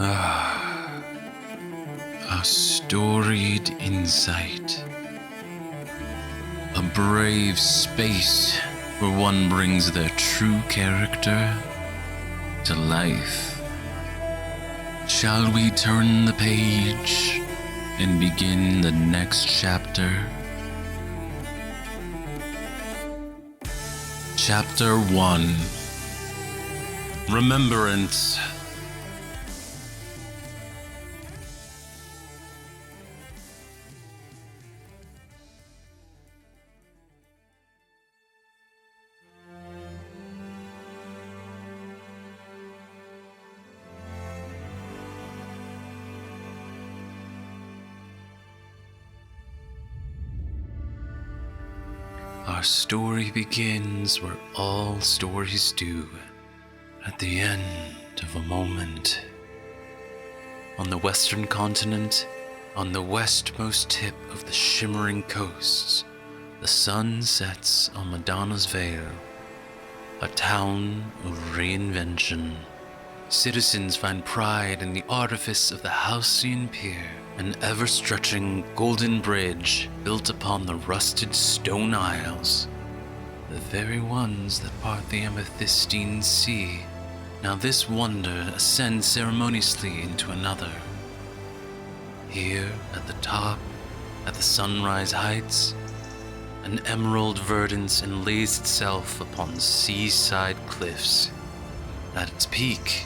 A storied insight. A brave space where one brings their true character to life. Shall we turn the page and begin the next chapter? Chapter 1. Rememberance. Our story begins where all stories do, at the end of a moment. On the western continent, on the westmost tip of the shimmering coasts, the sun sets on Madonna's Vale, a town of reinvention. Citizens find pride in the artifice of the halcyon pier, an ever-stretching golden bridge built upon the rusted stone isles, the very ones that part the amethystine sea. Now this wonder ascends ceremoniously into another. Here at the top, at the sunrise heights, an emerald verdance enlays itself upon seaside cliffs. At its peak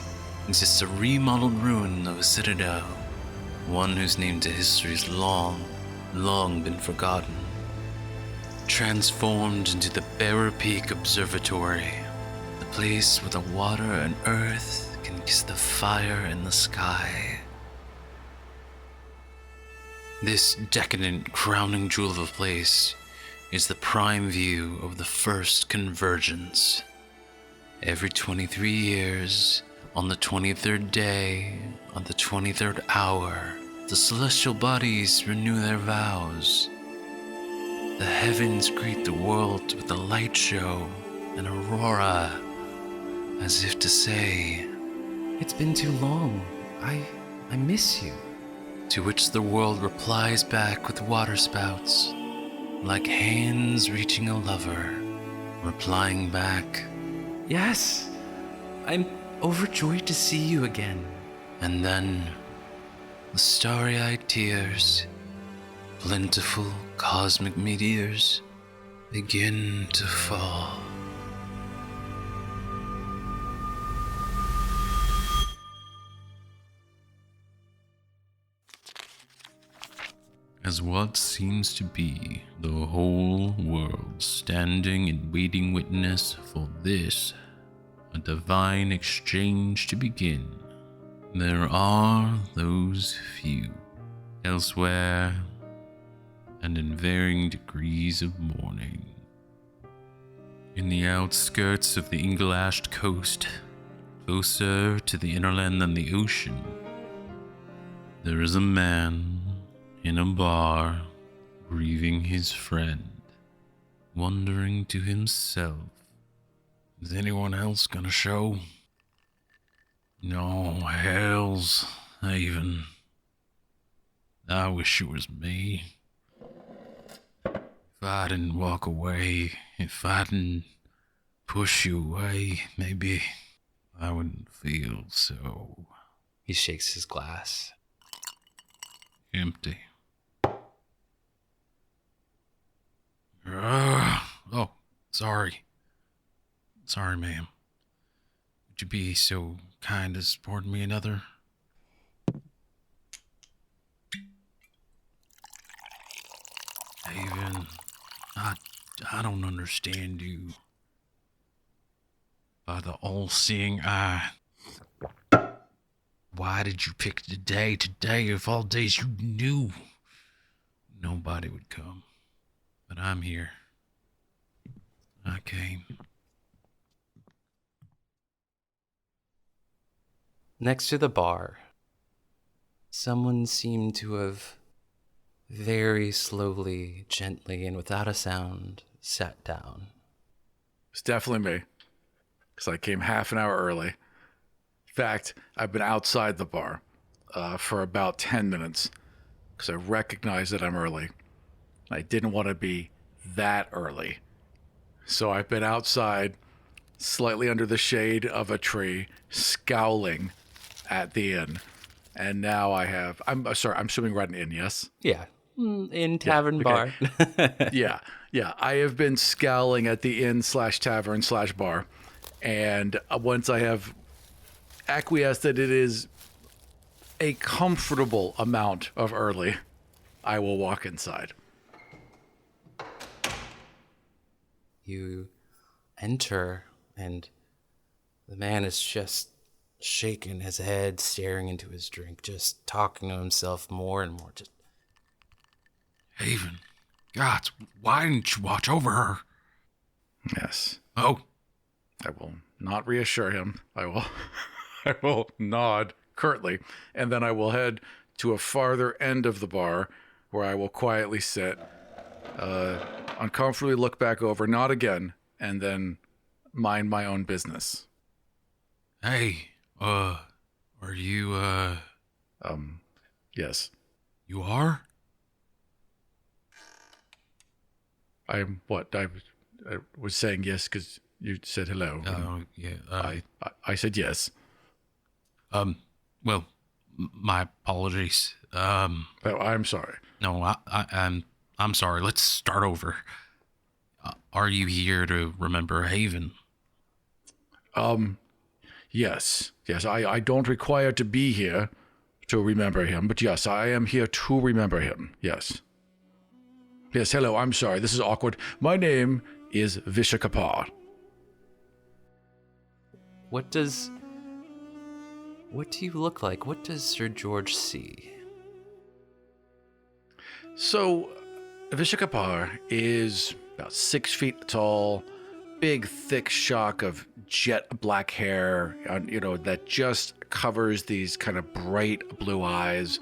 exists a remodeled ruin of a citadel, one whose name to history is long been forgotten. Transformed into the Bearer Peak Observatory, the place where the water and earth can kiss the fire in the sky. This decadent crowning jewel of a place is the prime view of the First Convergence. Every 23 years, on the 23rd day, on the 23rd hour, the celestial bodies renew their vows. The heavens greet the world with a light show, an aurora, as if to say, "It's been too long, I miss you." To which the world replies back with waterspouts, like hands reaching a lover, replying back, "Yes, I'm overjoyed to see you again." And then the starry-eyed tears, plentiful cosmic meteors, begin to fall. As what seems to be the whole world standing in waiting witness for this, a divine exchange to begin, there are those few, elsewhere and in varying degrees of mourning. In the outskirts of the Inglashed coast, closer to the innerland than the ocean, there is a man in a bar, grieving his friend, wondering to himself, "Is anyone else gonna show? No, hells, Haven. I wish it was me. If I didn't walk away, if I didn't push you away, maybe I wouldn't feel so..." He shakes his glass. Empty. Oh, sorry. Sorry, ma'am. Would you be so kind as poured me another? Haven, I don't understand you. By the all-seeing eye. Why did you pick today of all days? You knew nobody would come. But I'm here. I came. Next to the bar, someone seemed to have very slowly, gently, and without a sound sat down. It's definitely me, because I came half an hour early. In fact, I've been outside the bar, for about 10 minutes because I recognize that I'm early. I didn't want to be that early. So I've been outside, slightly under the shade of a tree, scowling at the inn. And now I'm sorry, I'm assuming we're at an inn, yes? Yeah. In tavern bar. Yeah. I have been scowling at the inn/tavern/bar. And once I have acquiesced that it is a comfortable amount of early, I will walk inside. You enter, and the man is just shaking his head, staring into his drink, just talking to himself more and more. Just, Haven, God, why didn't you watch over her? Yes. Oh, I will not reassure him. I will nod curtly, and then I will head to a farther end of the bar where I will quietly sit, uncomfortably look back over, nod again, and then mind my own business. hey, are you, Yes. you are? I'm what? I was saying yes because you said hello. Oh, yeah. I said yes. Well, my apologies. Oh, I'm sorry. No, I'm sorry. Let's start over. Are you here to remember Haven? Yes. I don't require to be here to remember him, but yes, I am here to remember him. Yes. Yes, hello, I'm sorry, this is awkward. My name is Vishakapar. what do you look like? What does Sir George see? So, Vishakapar is about 6 feet tall, big, thick shock of jet black hair, that just covers these kind of bright blue eyes.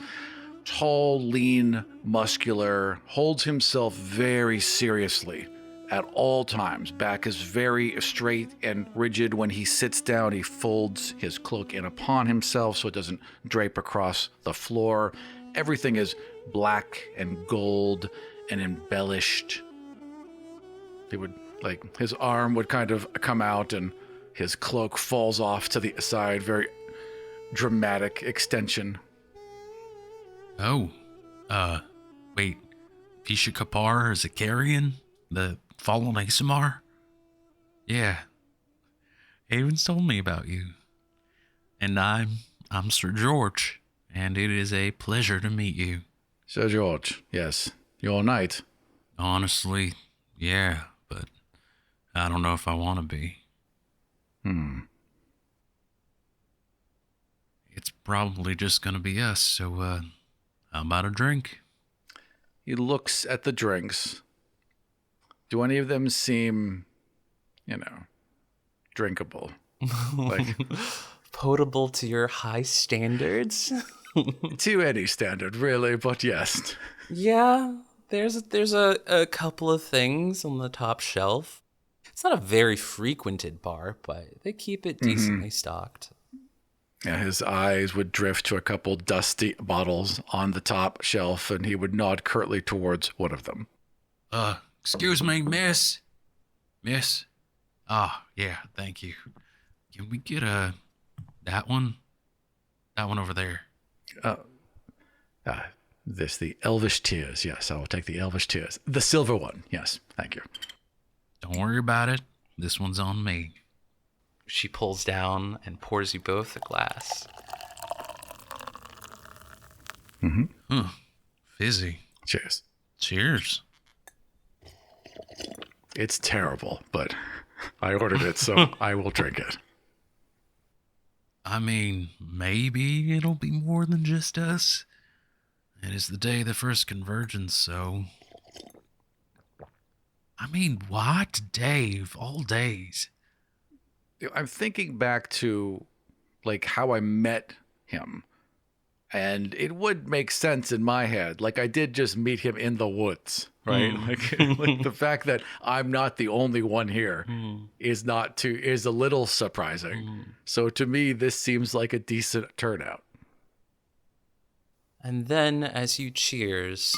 Tall, lean, muscular, holds himself very seriously at all times. Back is very straight and rigid. When he sits down, he folds his cloak in upon himself so it doesn't drape across the floor. Everything is black and gold and embellished. He would, his arm would kind of come out and his cloak falls off to the side. Very dramatic extension. Oh, wait. Vishakapar or Zakarian? The fallen Asimar? Yeah. Haven's told me about you. And I'm Sir George, and it is a pleasure to meet you. Sir George, yes. Your knight. Honestly, yeah, but I don't know if I want to be. It's probably just gonna be us, so, how about a drink? He looks at the drinks. Do any of them seem, drinkable? Potable to your high standards? To any standard, really, but yes. Yeah, there's a couple of things on the top shelf. It's not a very frequented bar, but they keep it decently stocked. Yeah, his eyes would drift to a couple dusty bottles on the top shelf, and he would nod curtly towards one of them. Excuse me, miss? Miss? Ah, yeah, thank you. Can we get, that one? That one over there. The Elvish Tears. Yes, I will take the Elvish Tears. The silver one. Yes, thank you. Don't worry about it. This one's on me. She pulls down and pours you both a glass. Fizzy. Cheers. Cheers. It's terrible, but I ordered it, so I will drink it. I mean, maybe it'll be more than just us. It is the day of the First Convergence, so... I mean, why today of all days? I'm thinking back to, how I met him. And it would make sense in my head. I did just meet him in the woods, right? The fact that I'm not the only one here is a little surprising. So to me, this seems like a decent turnout. And then, as you cheers,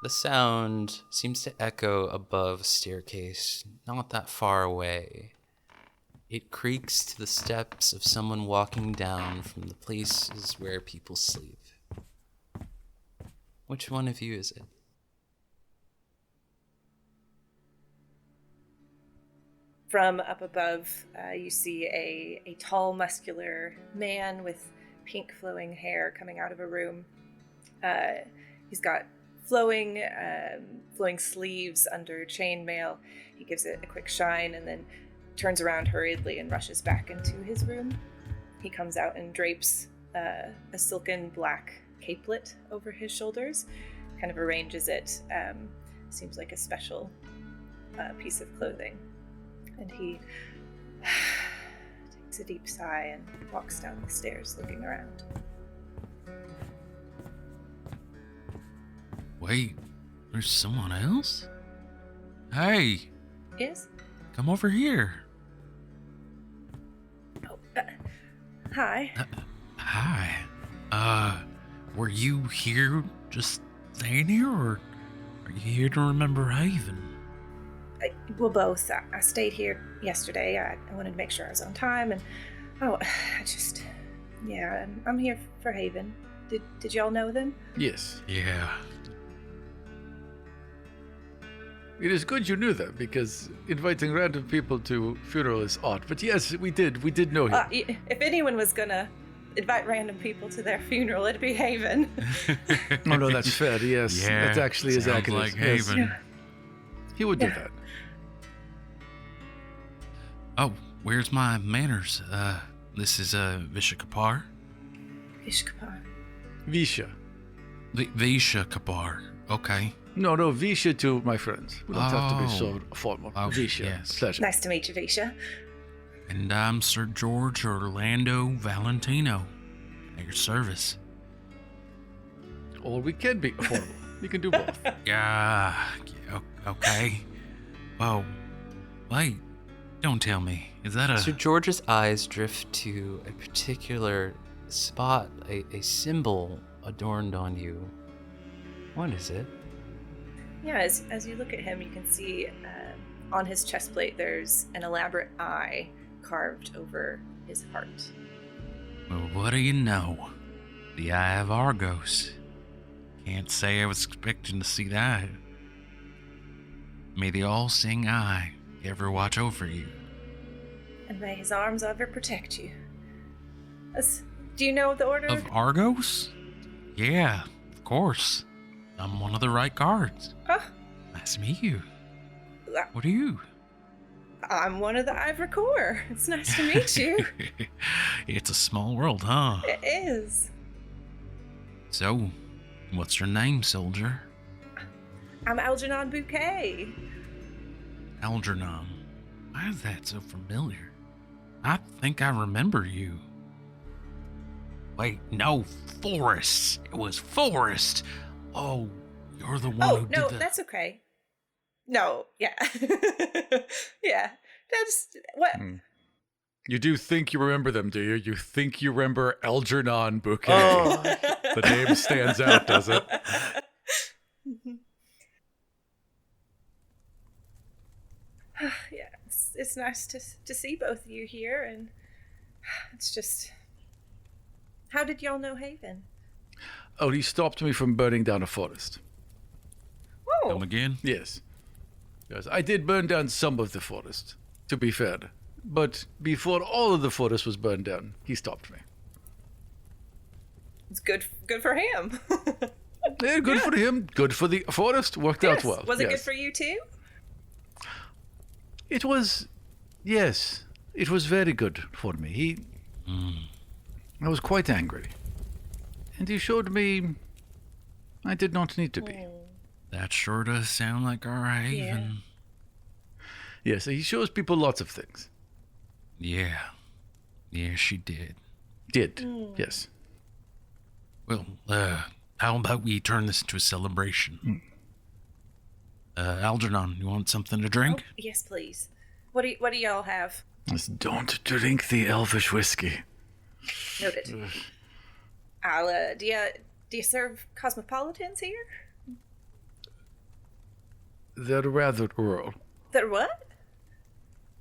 the sound seems to echo above a staircase not that far away. It creaks to the steps of someone walking down from the places where people sleep. Which one of you is it? From up above, you see a tall, muscular man with pink flowing hair coming out of a room. He's got flowing sleeves under chainmail. He gives it a quick shine and then turns around hurriedly and rushes back into his room. He comes out and drapes a silken black capelet over his shoulders, kind of arranges it. Seems like a special piece of clothing. And he takes a deep sigh and walks down the stairs looking around. Wait, there's someone else? Hey, Yes? come over here. Oh, hi. Hi. Were you here just staying here, or are you here to remember Haven? Well, both. I stayed here yesterday. I wanted to make sure I was on time, and I'm here for Haven. Did y'all know them? Yes. Yeah. It is good you knew that, because inviting random people to funeral is odd. But yes, we did know him. If anyone was gonna invite random people to their funeral, it'd be Haven. Oh no, that's fair. Yes, Yeah, that actually is sounds accurate. like Yes. Haven. Yeah. He would do Yeah. that. Oh, where's my manners? This is Vishakapar. Vishakapar. Visha. Vishakapar. Okay. No, Visha to my friends. We don't have to be so Oh. formal. Oh, Visha. yes. Pleasure. Nice to meet you, Visha. And I'm Sir George Orlando Valentino. At your service. Or we can be formal. You can do both. Yeah. Okay. Well, wait. Don't tell me. Is that a... Sir George's eyes drift to a particular spot, a symbol adorned on you. What is it? Yeah, as you look at him, you can see on his chest plate there's an elaborate eye carved over his heart. Well, what do you know? The Eye of Argos. Can't say I was expecting to see that. May the all-seeing eye ever watch over you. And may his arms ever protect you. Do you know the order? Of Argos? Yeah, of course. I'm one of the right guards. Huh? Nice to meet you. Uh, What are you? I'm one of the Ivory Corps. It's nice to meet you. It's a small world, huh? It is. So, what's your name, soldier? I'm Algernon Bouquet. Algernon. Why is that so familiar? I think I remember you. Wait, no, Forrest. It was Forrest. Oh, you're the one who No, did the... that's okay. No, yeah. Yeah. That's what You do think you remember them, do you? You think you remember Algernon Bouquet. Oh. The name stands out, does it? Yeah, it's nice to see both of you here, and it's just... How did y'all know Haven? Oh, he stopped me from burning down a forest. Come Oh, again? Yes. Yes, I did burn down some of the forest, to be fair. But before all of the forest was burned down, he stopped me. it's good for him. Yeah, good for him, good for the forest, worked out well. Was it good yes. for you too? It was, yes, it was very good for me. I was quite angry. And he showed me I did not need to be. That sure does sound like our Haven. Yes, he shows people lots of things. Yeah. Yeah, she did. Did, yes. Well, how about we turn this into a celebration? Algernon, you want something to drink? Oh, yes, please. What do y'all have? Just don't drink the elvish whiskey. Noted. I'll, do Do you serve cosmopolitans here? They're rather rural. They're what?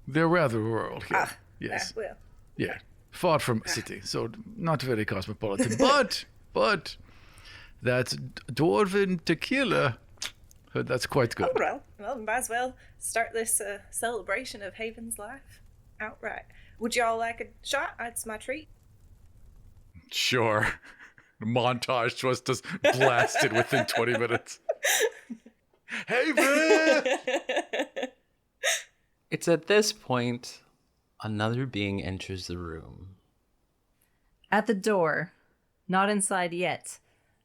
They're rather rural here. Ah, Yes. well. Yeah. Far from city, so not very cosmopolitan. But that's dwarven tequila. Heard that's quite good. Oh, well, might as well start this celebration of Haven's life outright. Would y'all like a shot? It's my treat. Sure. Montage was just blasted within 20 minutes. Hey, man! It's at this point another being enters the room. At the door, not inside yet.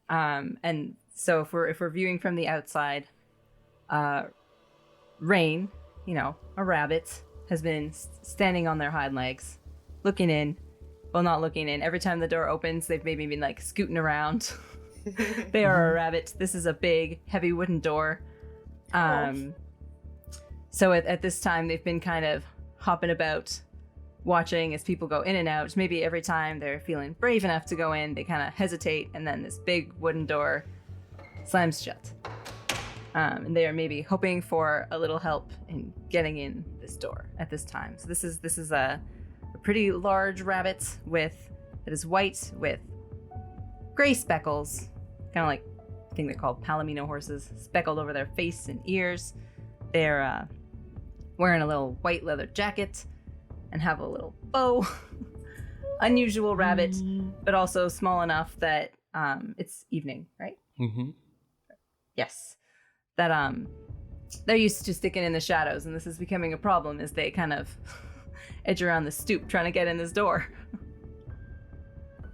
And so if we're viewing from the outside, Rain, a rabbit, has been standing on their hind legs, looking in. Well, not looking in. Every time the door opens, they've maybe been like scooting around. They are a rabbit. This is a big, heavy wooden door. So at this time, they've been kind of hopping about, watching as people go in and out. Maybe every time they're feeling brave enough to go in, they kind of hesitate, and then this big wooden door slams shut. And they are maybe hoping for a little help in getting in this door at this time. So this is a pretty large rabbit that is white with gray speckles, kind of like I think they're called Palomino horses, speckled over their face and ears. They're wearing a little white leather jacket and have a little bow. Unusual rabbit, but also small enough that it's evening, right? Mm-hmm. Yes. That they're used to sticking in the shadows, and this is becoming a problem as they kind of edge around the stoop trying to get in this door.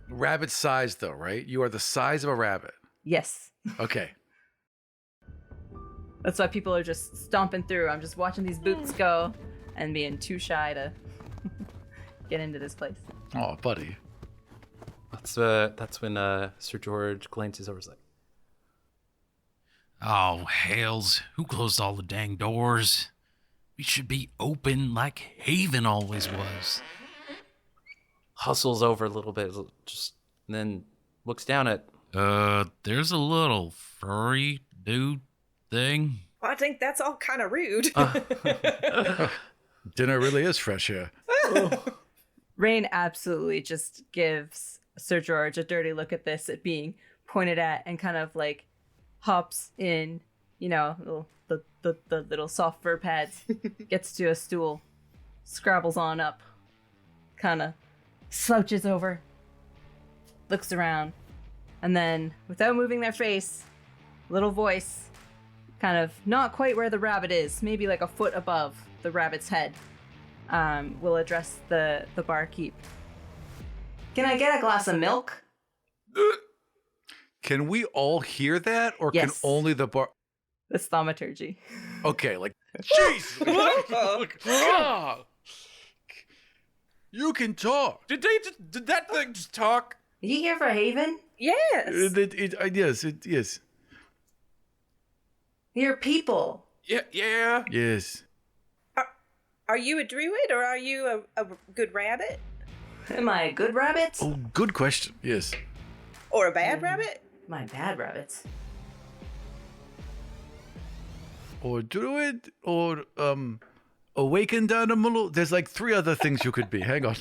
Rabbit size, though, right? You are the size of a rabbit. Yes. Okay. That's why people are just stomping through. I'm just watching these boots go and being too shy to get into this place. Oh, buddy. That's when Sir George glances over, like, Oh, hells. Who closed all the dang doors? We should be open like Haven always was. hustles over a little bit, just and then looks down at. There's a little furry dude thing. Well, I think that's all kind of rude. Dinner really is fresh here. Rain absolutely just gives Sir George a dirty look at this, at being pointed at, and kind of like hops in, you know, the little soft fur pads, gets to a stool, scrabbles on up, kind of slouches over, looks around, and then, without moving their face, little voice, kind of not quite where the rabbit is, maybe like a foot above the rabbit's head, will address the barkeep. Can I get a glass of milk? Can we all hear that, or Yes. can only the bar? It's thaumaturgy. Okay, like, jeez, God. You can talk. Did that thing just talk? Are you here for Haven? Yes. Yes. You're people. Yeah. Yes. Are you a druid or are you a good rabbit? Am I a good rabbit? Oh, good question. Yes. Or a bad rabbit? Am I bad rabbits? Or druid, or awakened animal. There's like 3 other things you could be. Hang on.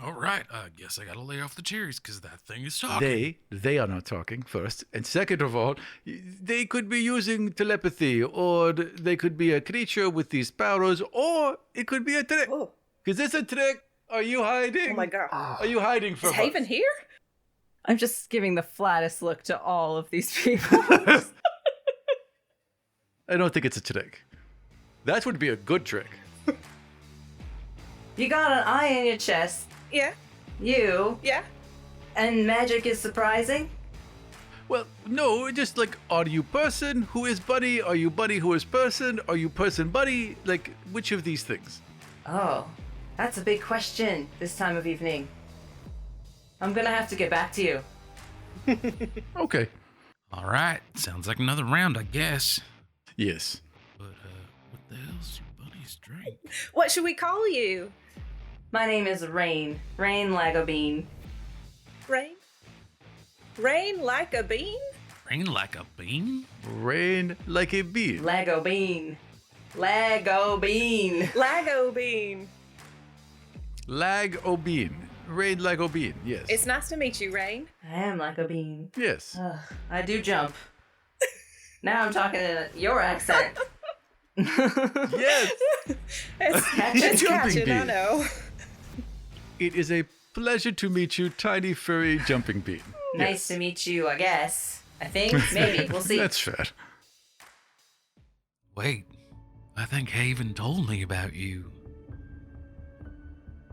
All right, I guess I gotta lay off the cherries because that thing is talking. They are not talking, first. And second of all, they could be using telepathy, or they could be a creature with these powers, or it could be a trick. Oh, Is this a trick? Are you hiding? oh my god. Are you hiding from Is Haven us? here? I'm just giving the flattest look to all of these people. I don't think it's a trick. That would be a good trick. You got an eye in your chest. Yeah. You. Yeah. And magic is surprising? Well, no, just like, are you person who is buddy? Are you buddy who is person? Are you person buddy? Like, which of these things? Oh, that's a big question this time of evening. I'm gonna have to get back to you. Okay. All right, sounds like another round, I guess. Yes. But what the hell's your buddy's drink? What should we call you? My name is Rain. Rain Lagobean. Rain? Rain like a bean? Rain like a bean? Rain like a bean. Lagobean. Lagobean. Lagobean. Lagobean. Rain Lagobean. Yes. It's nice to meet you, Rain. I am like a bean. yes. I do jump. Now I'm talking in your accent. Yes. It's Jumping catching, I bean. know. It is a pleasure to meet you, tiny furry jumping bean. Nice to meet you, I guess. I think. Maybe. We'll see. That's fair. Wait, I think Haven told me about you.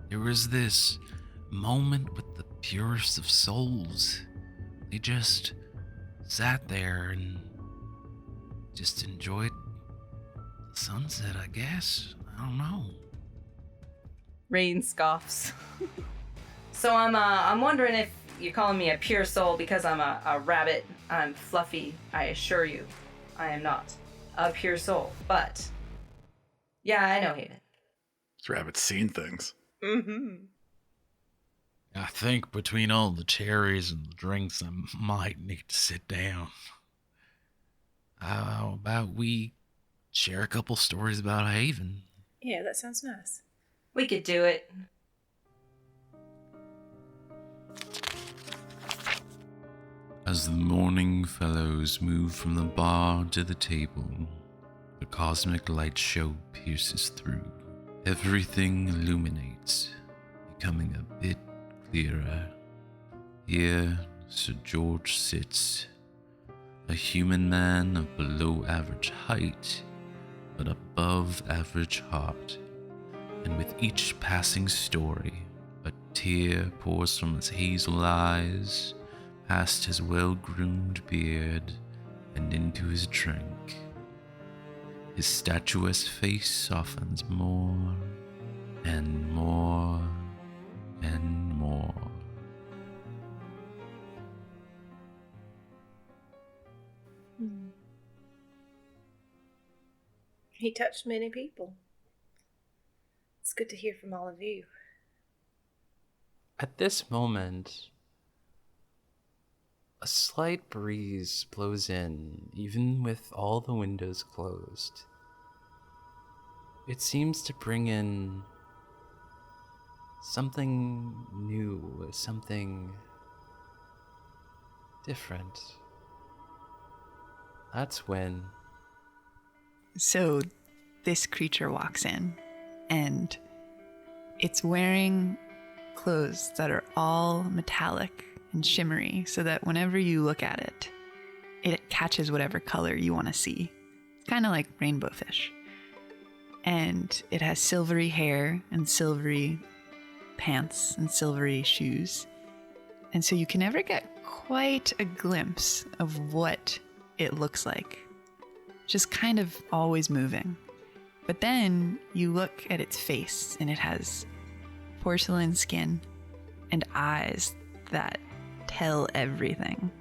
There was this moment with the purest of souls. They just sat there and just enjoyed the sunset, I guess. I don't know. Rain scoffs. So I'm wondering if you're calling me a pure soul because I'm a rabbit. I'm fluffy. I assure you, I am not a pure soul. But yeah, I know Haven. This rabbit's seen things. Mm-hmm. I think between all the cherries and the drinks, I might need to sit down. How about we share a couple stories about Haven? Yeah, that sounds nice. We could do it. As the morning fellows move from the bar to the table, the cosmic light show pierces through. Everything illuminates, becoming a bit clearer. Here, Sir George sits, a human man of below average height, but above average heart. And with each passing story, a tear pours from his hazel eyes, past his well-groomed beard, and into his drink. His statuesque face softens more and more and more. He touched many people. It's good to hear from all of you. At this moment, a slight breeze blows in, even with all the windows closed. It seems to bring in something new, something different. That's when So this creature walks in, and it's wearing clothes that are all metallic and shimmery, so that whenever you look at it, it catches whatever color you want to see. It's kind of like rainbow fish. And it has silvery hair and silvery pants and silvery shoes. And so you can never get quite a glimpse of what it looks like. Just kind of always moving. But then you look at its face, and it has porcelain skin and eyes that tell everything.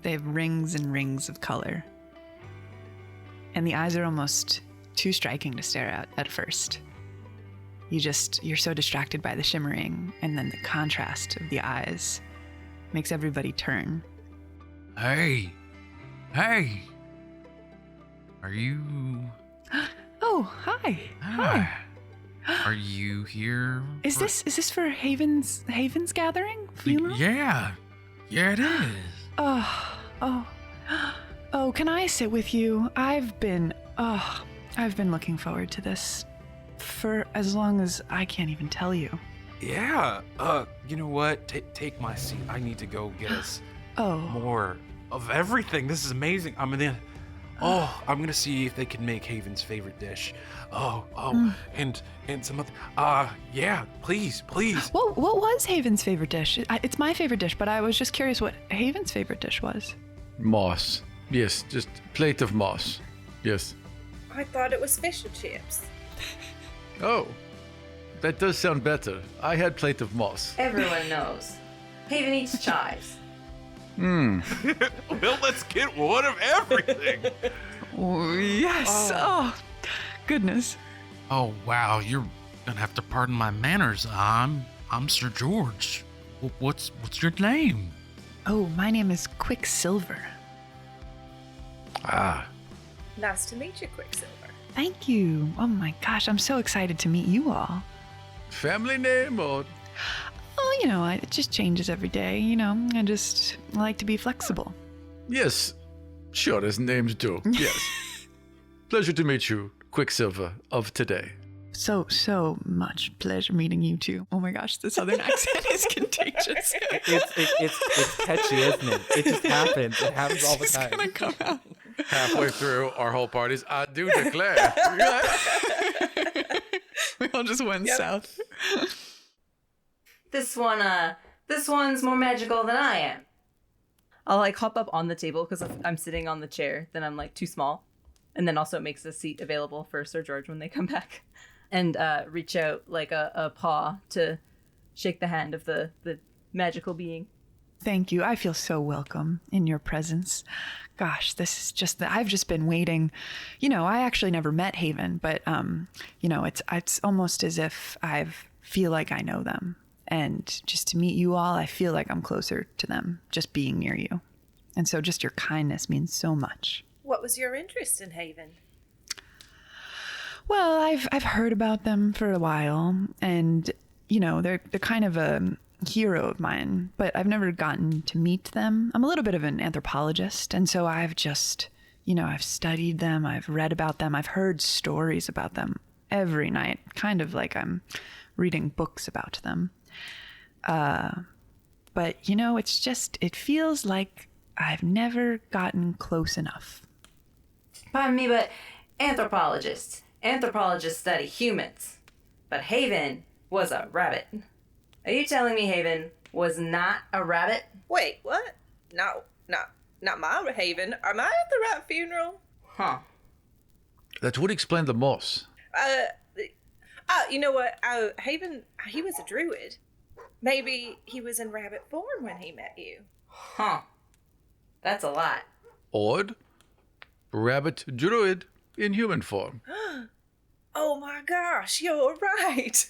They have rings and rings of color. And the eyes are almost too striking to stare at first. You're so distracted by the shimmering, and then the contrast of the eyes makes everybody turn. Hey! Hey! Are you... Oh, hi. Hi. Are you here? Is this for Haven's gathering? Funeral? Yeah. Yeah, it is. Oh, can I sit with you? I've been looking forward to this for as long as I can't even tell you. yeah, you know what? Take my seat. I need to go get us more of everything. This is amazing. I'm gonna see if they can make Haven's favorite dish. And some other. Yeah, please. What was Haven's favorite dish? It's my favorite dish, but I was just curious what Haven's favorite dish was. Moss. Yes, just plate of moss. Yes. I thought it was fish and chips. Oh, that does sound better. I had plate of moss. Everyone knows. Haven eats chives. Well, let's get one of everything. Oh, yes. Oh, goodness. Oh, wow. You're gonna have to pardon my manners. I'm Sir George. What's your name? Oh, my name is Quicksilver. Ah, Nice to meet you, Quicksilver. Thank you. Oh my gosh, I'm so excited to meet you all. family name or? Oh, it just changes every day, I just like to be flexible. Yes, sure, as names do. Yes. Pleasure to meet you, Quicksilver of today. So much pleasure meeting you too. Oh my gosh, the southern accent is contagious. It's catchy, isn't it? It just happens. It happens all the It's time. gonna come out. Halfway through our whole parties, I do declare. We all just went south. This one's more magical than I am. I'll like hop up on the table because if I'm sitting on the chair, then I'm like too small. And then also it makes a seat available for Sir George when they come back. And reach out like a paw to shake the hand of the magical being. Thank you. I feel so welcome in your presence. Gosh, this is just I've just been waiting. I actually never met Haven, but it's almost as if I feel like I know them. And just to meet you all, I feel like I'm closer to them just being near you. And so just your kindness means so much. What was your interest in Haven? Well, I've heard about them for a while, and they're kind of a hero of mine, but I've never gotten to meet them. I'm a little bit of an anthropologist, and so I've just I've studied them, I've read about them, I've heard stories about them every night, kind of like I'm reading books about them. But it feels like I've never gotten close enough. Pardon me, but anthropologists study humans. But Haven was a rabbit. Are you telling me Haven was not a rabbit? Wait, what? No, not my Haven. Am I at the right funeral? Huh. That would explain the moss. You know what? Haven, he was a druid. Maybe he was in rabbit form when he met you. Huh. That's a lot. Odd. Rabbit druid in human form. Oh my gosh, you're right.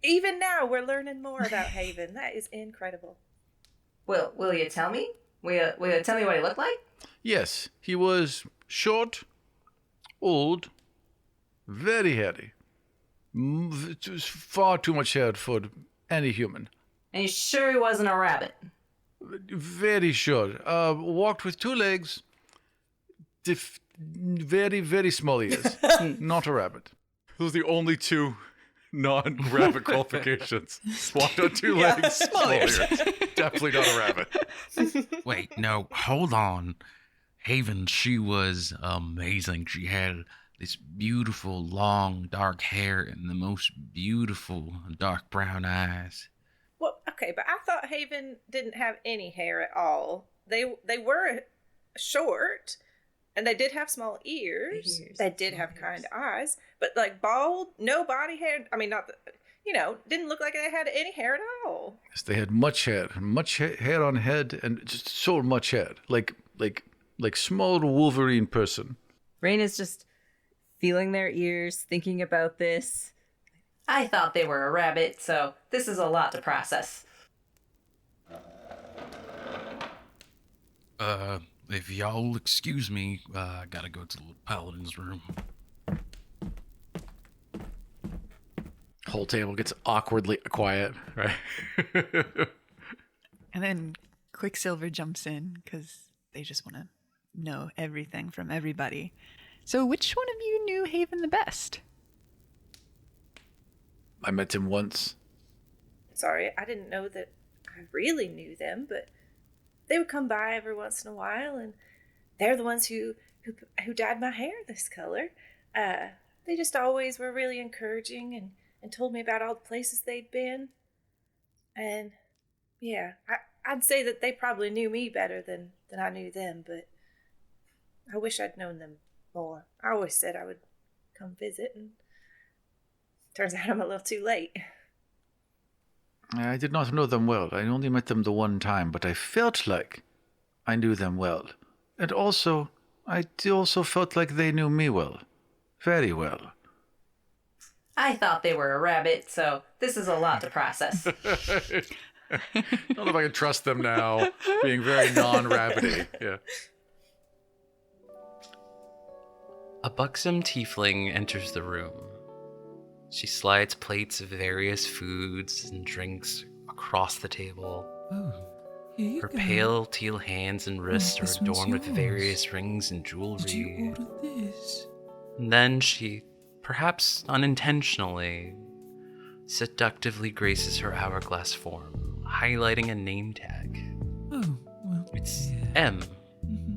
Even now, we're learning more about Haven. That is incredible. Will you tell me? Will you tell me what he looked like? Yes, he was short, old, very hairy. Far too much hair for any human. And you sure he wasn't a rabbit? Very sure. Walked with 2 legs. Very, very small ears. Not a rabbit. Those are the only 2 non-rabbit qualifications. Walked on 2 legs, small ears. Definitely not a rabbit. Wait, no, hold on. Haven, she was amazing. She had this beautiful, long, dark hair and the most beautiful dark brown eyes. Well, okay, but I thought Haven didn't have any hair at all. They were short, and they did have small ears. They did have kind eyes, but like bald, no body hair. I mean, not the, didn't look like they had any hair at all. Yes, they had much hair on head, and just so much hair, like small Wolverine person. Rain is just feeling their ears, thinking about this. I thought they were a rabbit, so this is a lot to process. If y'all excuse me, I gotta go to the paladin's room. Whole table gets awkwardly quiet, right? And then Quicksilver jumps in because they just want to know everything from everybody. So which one of you knew Haven the best? I met him once. Sorry, I didn't know that I really knew them, but they would come by every once in a while, and they're the ones who dyed my hair this color. They just always were really encouraging and told me about all the places they'd been. And yeah, I'd say that they probably knew me better than I knew them, but I wish I'd known them more. I always said I would come visit, and turns out I'm a little too late. I did not know them well. I only met them the one time, but I felt like I knew them well. And also, I also felt like they knew me well. Very well. I thought they were a rabbit, so this is a lot to process. Don't know if I can trust them now, being very non-rabbity. Yeah. A buxom tiefling enters the room. She slides plates of various foods and drinks across the table. Oh, here you Her go. pale teal hands and wrists this are one's adorned with yours. various rings and jewelry. Did you order this? And then she, perhaps unintentionally, seductively graces her hourglass form, highlighting a name tag. Oh, well, It's yeah. M,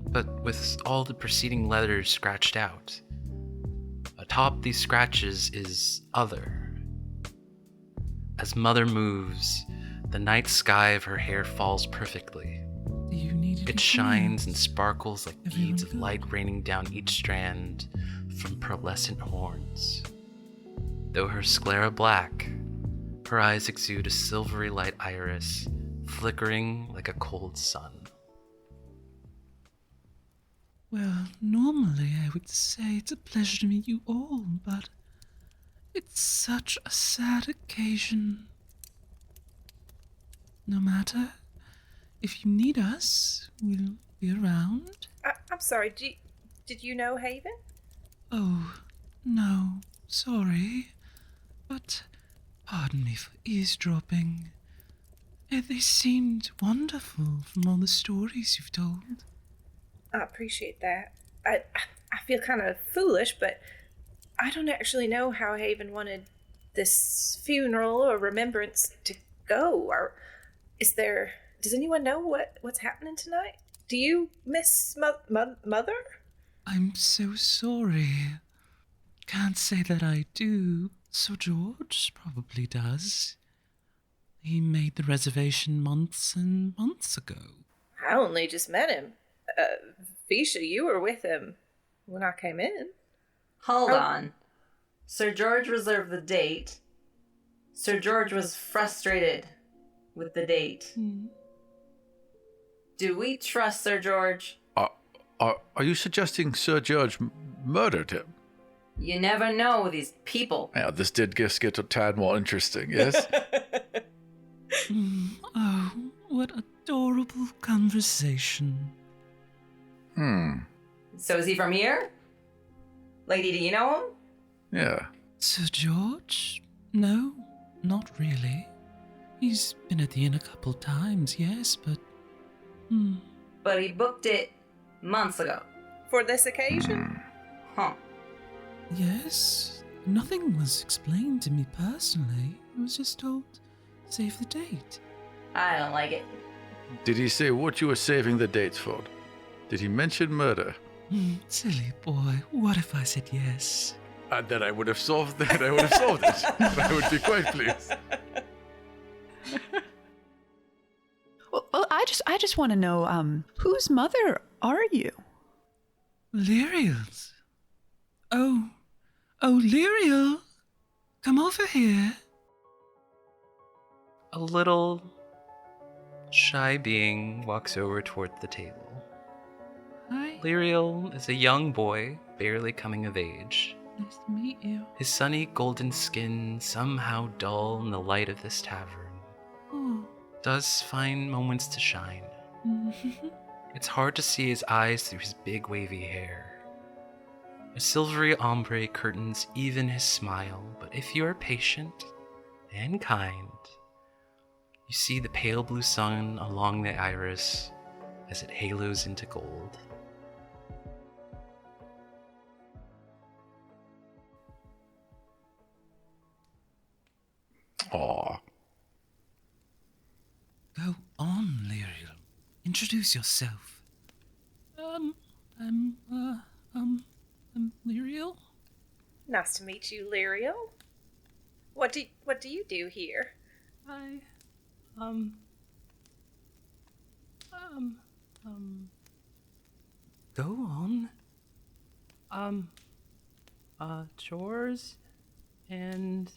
but with all the preceding letters scratched out. Atop these scratches is Other. As Mother moves, the night sky of her hair falls perfectly. Do you need It anything shines and else? sparkles like Everyone beads of good? light raining down each strand from pearlescent horns. Though her sclera black, her eyes exude a silvery light iris, flickering like a cold sun. Well, normally I would say it's a pleasure to meet you all, but it's such a sad occasion. No matter, if you need us, we'll be around. I'm sorry, did you know Haven? Oh, no, sorry, but pardon me for eavesdropping. They seemed wonderful from all the stories you've told. I appreciate that. I feel kind of foolish, but I don't actually know how Haven wanted this funeral or remembrance to go. Or does anyone know what's happening tonight? Do you miss Mother? I'm so sorry. Can't say that I do. Sir George probably does. He made the reservation months and months ago. I only just met him. Visha, you were with him when I came in. Hold Oh. on. Sir George reserved the date. Sir George was frustrated with the date. Do we trust Sir George? Are you suggesting Sir George murdered him? You never know with these people. Yeah, this did just get a tad more interesting, yes? Oh, what adorable conversation. So is he from here? Lady, do you know him? Yeah. Sir George? No, not really. He's been at the inn a couple times, yes, but... But he booked it months ago. For this occasion? Huh. Yes, nothing was explained to me personally. I was just told, save the date. I don't like it. Did he say what you were saving the dates for? Did he mention murder? Silly boy, what if I said yes? And then I would have solved that. I would have solved it. And I would be quite pleased. Well, I just want to know, whose mother are you? Lyriel's. Oh, Lyriel, come over here. A little shy being walks over toward the table. Hi, Lyriel is a young boy, barely coming of age. nice to meet you. His sunny golden skin, somehow dull in the light of this tavern, Oh, does find moments to shine. It's hard to see his eyes through his big wavy hair. A silvery ombre curtains even his smile, but if you are patient and kind, you see the pale blue sun along the iris as it halos into gold. Aw. go on, Lyriel. Introduce yourself. I'm Lyriel. Nice to meet you, Lyriel. What do you do here? Go on. Chores and,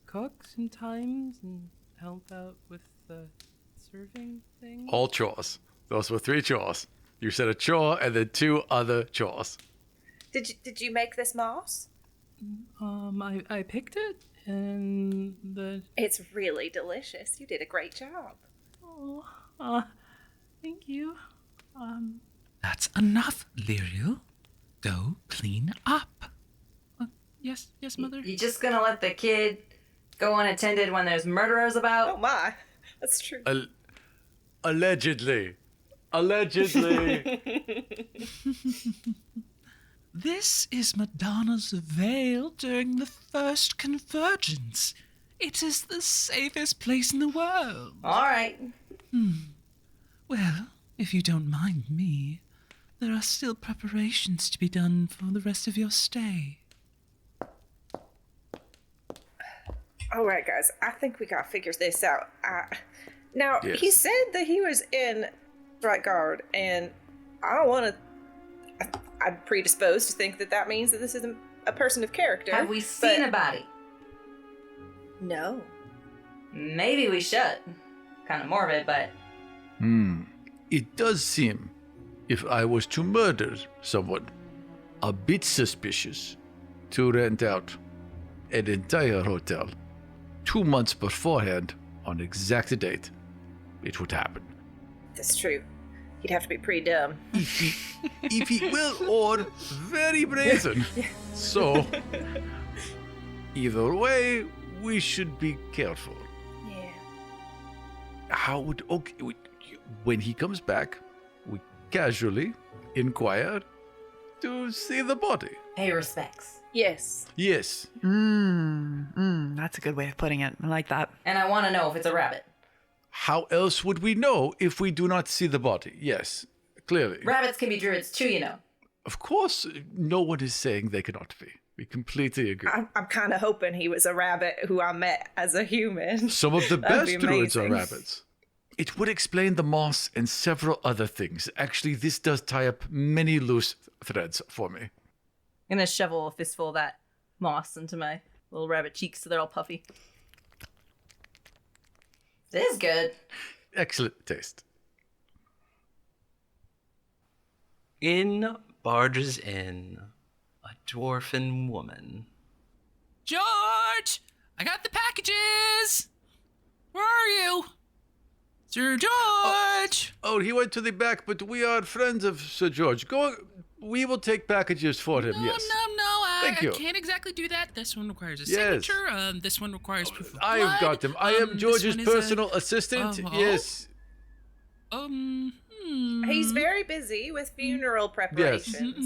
cook sometimes and help out with the serving thing. All chores. Those were 3 chores. You said a chore and then 2 other chores. Did you make this moss? I picked it in the... It's really delicious. You did a great job. Oh, thank you. That's enough, Lyriel. Go clean up. Yes, mother? You just gonna let the kid go unattended when there's murderers about? Oh my, that's true. Allegedly. Allegedly. This is Madonna's veil during the First Convergence. It is the safest place in the world. All right. Well, if you don't mind me, there are still preparations to be done for the rest of your stay. All right, guys. I think we gotta figure this out. Now, Yes. he said that he was in Strike Guard, and I don't want to. I'm predisposed to think that that means that this isn't a person of character. Have we seen but- a body? No. Maybe we should. Kind of morbid, but It does seem, if I was to murder someone, a bit suspicious to rent out an entire hotel 2 months beforehand on exact date it would happen. That's true. He'd have to be pretty dumb. If he will, or very brazen. So, either way, we should be careful. Yeah. When he comes back, we casually inquire to see the body. pay respects. Yes. Yes. That's a good way of putting it. I like that. And I want to know if it's a rabbit. How else would we know if we do not see the body? Yes, clearly. Rabbits can be druids too, you know. Of course, no one is saying they cannot be. We completely agree. I'm kind of hoping he was a rabbit who I met as a human. Some of the That'd be best druids are amazing. rabbits. It would explain the moss and several other things. Actually, this does tie up many loose threads for me. I'm gonna shovel a fistful of that moss into my little rabbit cheeks so they're all puffy. This is good. Excellent taste. In barges in a dwarfen woman. George! I got the packages! Where are you? Sir George! Oh, he went to the back, but we are friends of Sir George. Go. We will take packages for him, yes. No. Thank you. I can't exactly do that. This one requires a Yes. signature. This one requires proof of I have blood. got them. I am This George's one is a- personal assistant. Yes. He's very busy with funeral preparations.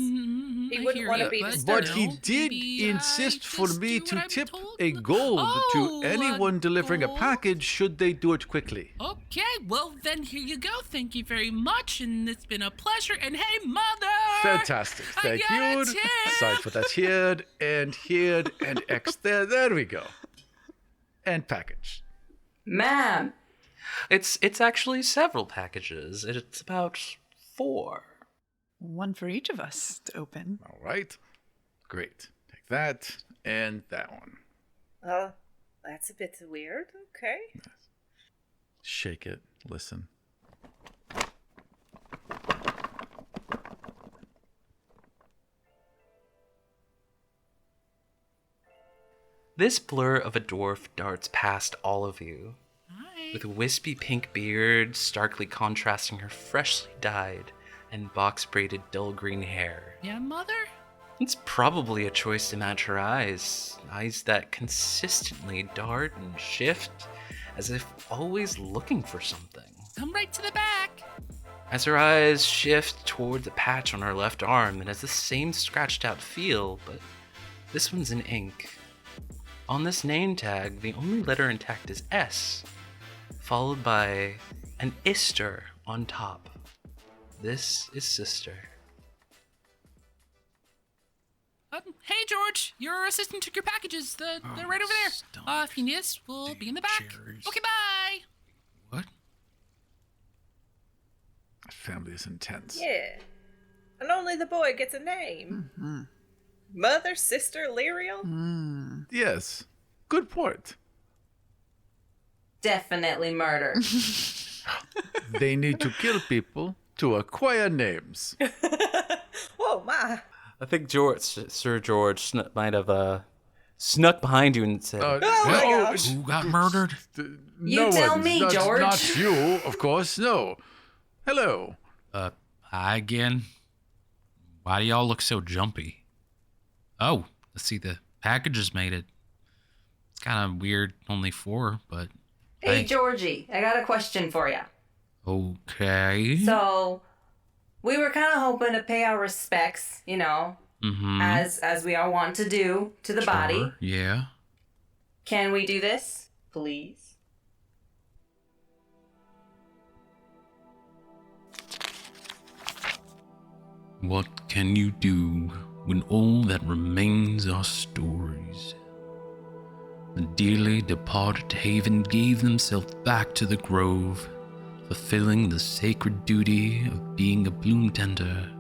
He I wouldn't hear wanna you, be but disturbed. But he no, did maybe insist I for just me do to what I'm tip told. a gold Oh, to anyone delivering a gold? package should they do it quickly. Okay, well then here you go. Thank you very much, and it's been a pleasure. And hey, mother! Fantastic. I Thank got a you. tip. Sign for that here and X there. There we go. And package. Ma'am, It's actually several packages. It's about 4. One for each of us to open. All right. Great. Take that and that one. Oh, that's a bit weird. Okay. Shake it. Listen. This blur of a dwarf darts past all of you, Hi. with a wispy pink beard starkly contrasting her freshly dyed and box-braided dull green hair. Yeah, mother? It's probably a choice to match her eyes that consistently dart and shift, as if always looking for something. Come right to the back. As her eyes shift toward the patch on her left arm, it has the same scratched out feel, but this one's in ink. On this name tag, the only letter intact is S, followed by an Ister on top. This is Sister. Hey, George, your assistant took your packages. They're right over there. Phineas will be in the back. Chairs. Okay, bye. What? Family is intense. Yeah. And only the boy gets a name. Mother, sister, Lyriel? Yes. Good point. definitely murder. They need to kill people to acquire names. Whoa, my. I think Sir George might have snuck behind you and said, Who got murdered? No tell one. me, Not- George. Not you, of course. No. Hello. Hi again. Why do y'all look so jumpy? Oh, let's see, the packages made it. It's kind of weird, only 4, but Hey, Georgie, I got a question for you. okay. So, we were kind of hoping to pay our respects, Mm-hmm. as we all want to do to the body. Yeah. Can we do this, please? What can you do when all that remains are stories? The dearly departed Haven gave themselves back to the grove, fulfilling the sacred duty of being a bloom tender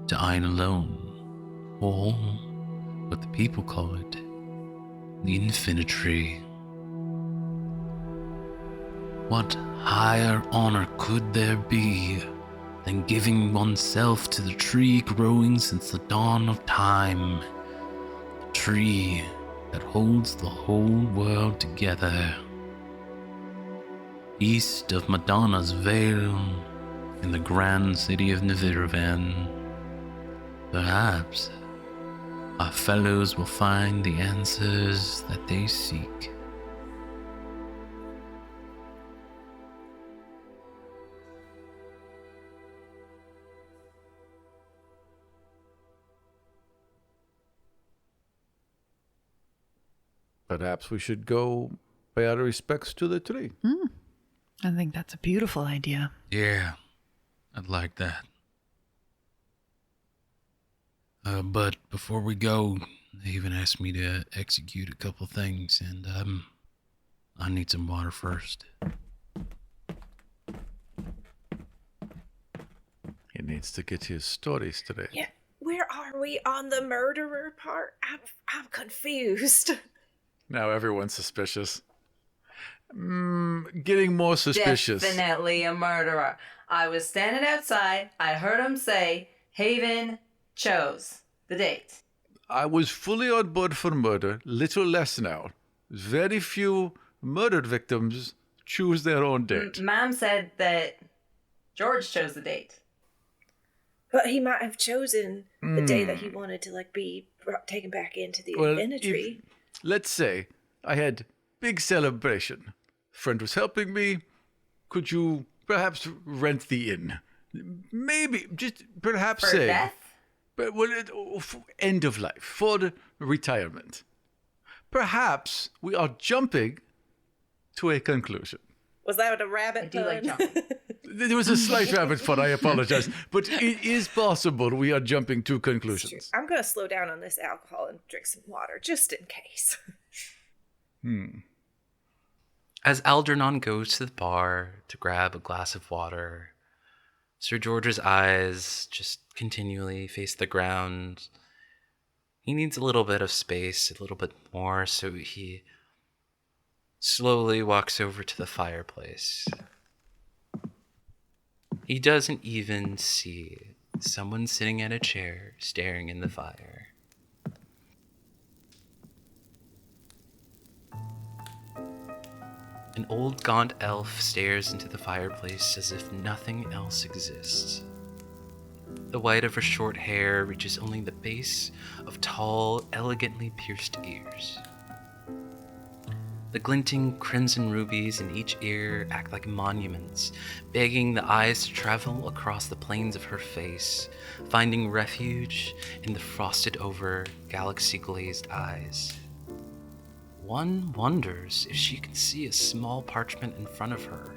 to Ein alone, or what the people call it, the infinity. What higher honor could there be than giving oneself to the tree growing since the dawn of time, the tree that holds the whole world together? East of Madonna's Vale, in the grand city of Niviravan, perhaps our fellows will find the answers that they seek. Perhaps we should go pay our respects to the tree. I think that's a beautiful idea. Yeah, I'd like that. But before we go, they even asked me to execute a couple things, and I need some water first. He needs to get his story straight. Yeah, where are we on the murderer part? I'm confused. Now everyone's suspicious. Getting more suspicious. Definitely a murderer. I was standing outside. I heard him say, Haven chose the date. I was fully on board for murder, little less now. Very few murdered victims choose their own date. Mom said that George chose the date. But he might have chosen the day that he wanted to be taken back into the infinity. Let's say I had big celebration. Friend was helping me. Could you perhaps rent the inn? Maybe, just perhaps For say. death? But end of life, for retirement. Perhaps we are jumping to a conclusion. Was that a rabbit I do like pun? jumping. There was a slight rabbit fun, I apologize. But it is possible we are jumping to conclusions. I'm going to slow down on this alcohol and drink some water, just in case. As Algernon goes to the bar to grab a glass of water, Sir George's eyes just continually face the ground. He needs a little bit of space, a little bit more, so he slowly walks over to the fireplace. He doesn't even see someone sitting at a chair staring in the fire. An old gaunt elf stares into the fireplace as if nothing else exists. The white of her short hair reaches only the base of tall, elegantly pierced ears. The glinting crimson rubies in each ear act like monuments, begging the eyes to travel across the plains of her face, finding refuge in the frosted-over, galaxy-glazed eyes. One wonders if she can see a small parchment in front of her.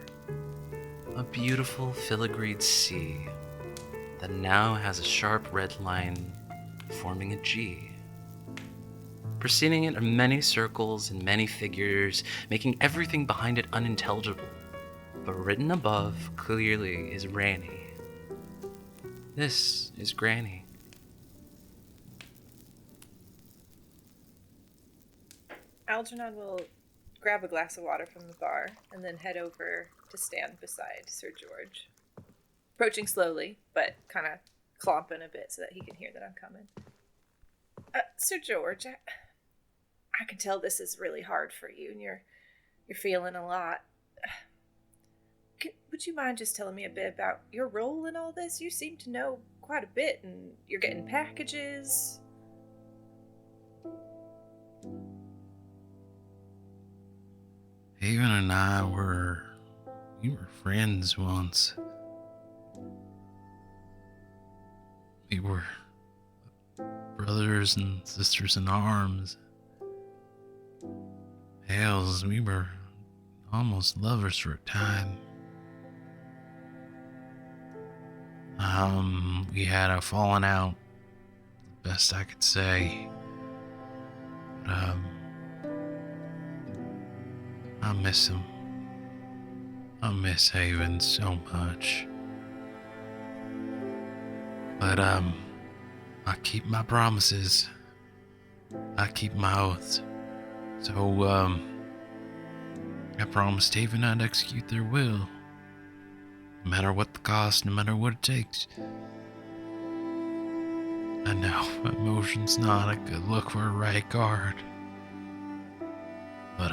A beautiful filigreed C that now has a sharp red line forming a G. Proceeding it in many circles and many figures, making everything behind it unintelligible. But written above clearly is Ranny. This is Granny. Algernon will grab a glass of water from the bar and then head over to stand beside Sir George. Approaching slowly, but kind of clomping a bit so that he can hear that I'm coming. Sir George, I can tell this is really hard for you, and you're feeling a lot. Would you mind just telling me a bit about your role in all this? You seem to know quite a bit, and you're getting packages. Haven and I we were friends once. We were brothers and sisters in arms. Hells, we were almost lovers for a time. We had a falling out, the best I could say. But, I miss him. I miss Haven so much. But, I keep my promises. I keep my oaths. So, I promised Haven I'd execute their will. No matter what the cost, no matter what it takes. I know emotion's not a good look for a right guard. But,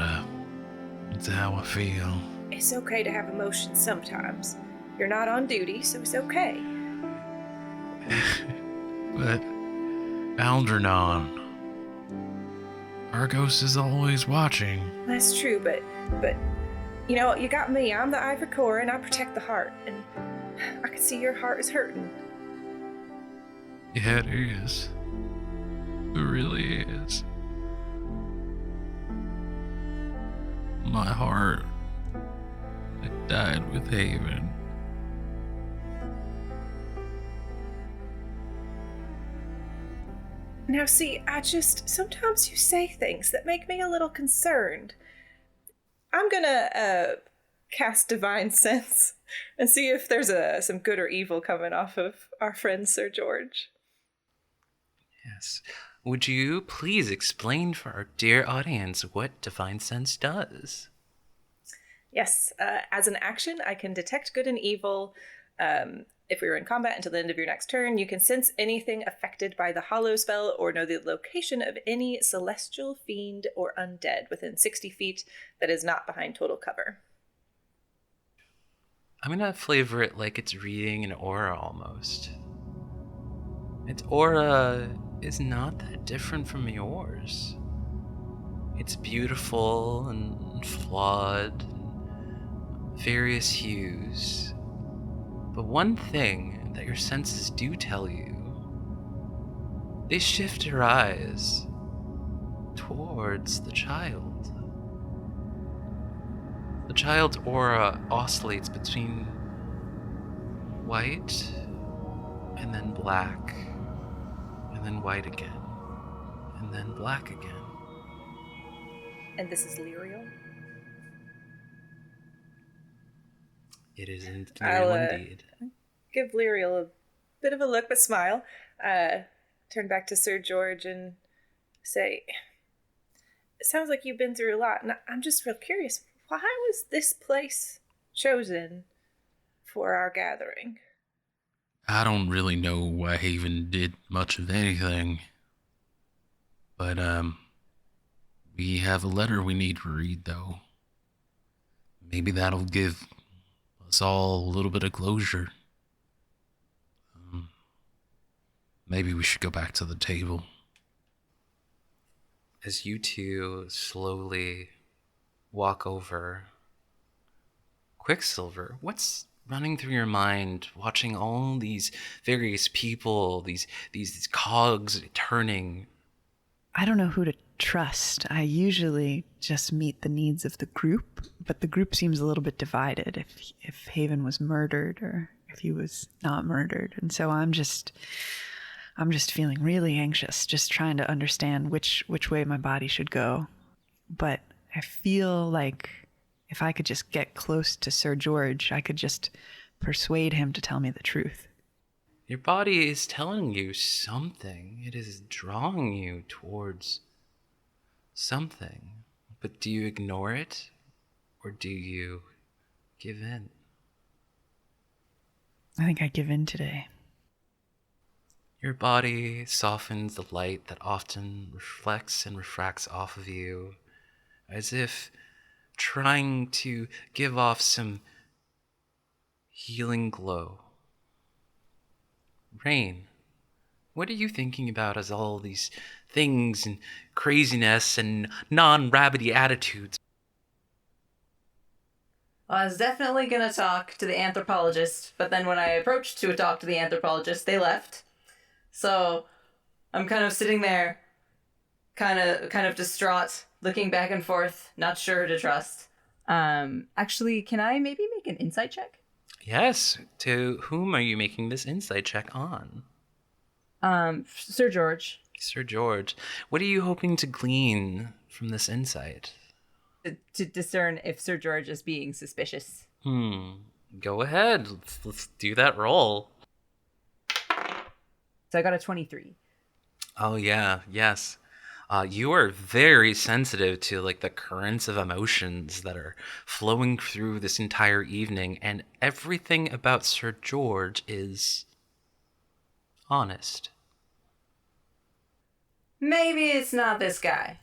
it's how I feel. It's okay to have emotions sometimes. You're not on duty, so it's okay. But, Algernon. Argos is always watching. That's true, but you know, you got me. I'm the Ivory Core, and I protect the heart. And I can see your heart is hurting. Yeah, it is. It really is. My heart, it died with Haven. Now, see, sometimes you say things that make me a little concerned. I'm gonna cast Divine Sense and see if there's some good or evil coming off of our friend Sir George. Yes. Would you please explain for our dear audience what Divine Sense does? Yes, as an action, I can detect good and evil. If we were in combat until the end of your next turn, you can sense anything affected by the hollow spell or know the location of any celestial fiend or undead within 60 feet that is not behind total cover. I'm gonna flavor it like it's reading an aura almost. Its aura is not that different from yours. It's beautiful and flawed, various hues. But one thing that your senses do tell you, they shift your eyes towards the child. The child's aura oscillates between white and then black, and then white again, and then black again. And this is Lyriel? It is indeed. Give Lyriel a bit of a look, but smile. Turn back to Sir George and say, it sounds like you've been through a lot, and I'm just real curious. Why was this place chosen for our gathering? I don't really know why Haven did much of anything. But, we have a letter we need to read, though. Maybe that'll give us all a little bit of closure. Maybe we should go back to the table. As you two slowly walk over, Quicksilver, what's running through your mind watching all these various people, these cogs turning? I don't know who to trust. I usually just meet the needs of the group, but the group seems a little bit divided if Haven was murdered or if he was not murdered. And so I'm just feeling really anxious, just trying to understand which way my body should go. But I feel like if I could just get close to Sir George, I could just persuade him to tell me the truth. Your body is telling you something. It is drawing you towards something. But do you ignore it? Or do you give in? I think I give in today. Your body softens the light that often reflects and refracts off of you, as if trying to give off some healing glow. Rain, what are you thinking about as all these things and craziness and non-rabbity attitudes? I was definitely going to talk to the anthropologist, but then when I approached to talk to the anthropologist, they left. So I'm kind of sitting there, kind of distraught, looking back and forth, not sure who to trust. Actually, can I maybe make an insight check? Yes, to whom are you making this insight check on? Sir George. Sir George, what are you hoping to glean from this insight? To discern if Sir George is being suspicious. Go ahead. Let's do that roll. So I got a 23. Oh yeah, yes. You are very sensitive to like the currents of emotions that are flowing through this entire evening, and everything about Sir George is honest. Maybe it's not this guy,